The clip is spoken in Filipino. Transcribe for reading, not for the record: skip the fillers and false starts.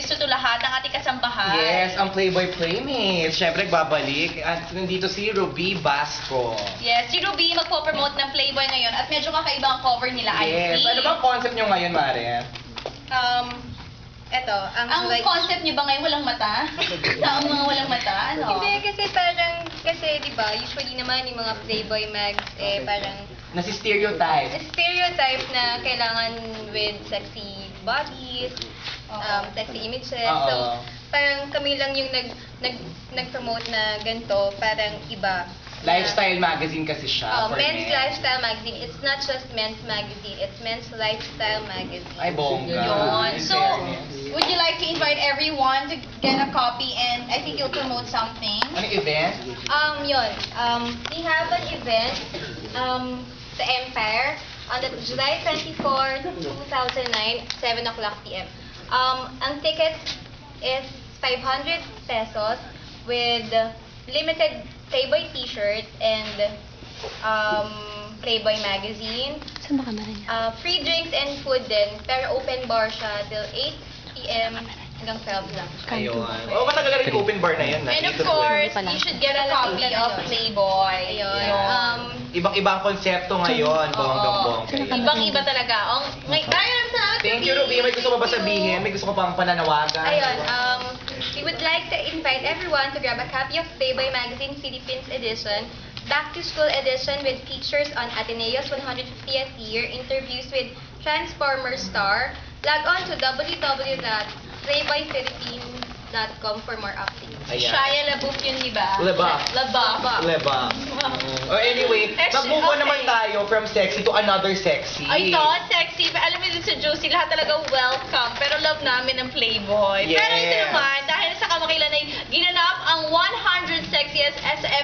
gusto to lahat ng ating kasambahan. Yes, ang Playboy Playmates. Siyempre, babalik. At nandito si Ruby Basco. Yes, si Ruby magpo-promote ng Playboy ngayon at medyo kakaiba ang cover nila, I Yes. see. Ano bang concept nyo ngayon, Mare? Eto, Ang concept niyo ba ngayon walang mata? Ang mga walang mata, ano? Hindi, kasi di ba, usually naman yung mga Playboy mags, parang Nasi-stereotype. stereotype na kailangan with sexy bodies, sexy images. Oo. So, parang kami lang yung nag-promote na ganito, parang iba. Lifestyle magazine kasi siya for men's men. lifestyle magazine. It's not just men's magazine, it's men's lifestyle magazine. Ay, bongga. Yun. In So, fairness. would you like to invite everyone to get a copy and I think you'll promote something? Ano event? We have an event, sa Empire, on the July 24, 2009, 7 o'clock p.m. Ang ticket is 500 pesos with limited Playboy t-shirt and Playboy magazine. Saan ba kamera niya? Free drinks and food din, pero open bar siya till 8 p.m. hanggang 12 lang. Ayun. Oh, matagal na rin open bar na yun. And of Dito course, pala. you should get a copy of Playboy. Ayun. Ibang-ibang konsepto ngayon. Bonggang-bongga. Ibang-iba talaga. Bayan sa atin. Thank you, Ruby. May gusto ko ba sabihin? May gusto ko pang pananawagan? Ayun, we would like to invite everyone to grab a copy of Playboy Magazine Philippines edition, Back to School edition with features on Ateneo's 150th year, interviews with Transformer star. Log on to www.playboyphilippines.com for more updates. Ayan. Shia LaBeouf yun, di ba? LaBeouf. LaBeouf. Leba. Oh, anyway, mag-move on naman tayo from sexy to another sexy. Ay, thought sexy. Alam mo din sa Juicy, lahat talaga welcome. Pero love namin ng Playboy. Yes. Pero ito naman, dahil sa kamakilan ay ginanap ang 100 sexiest SM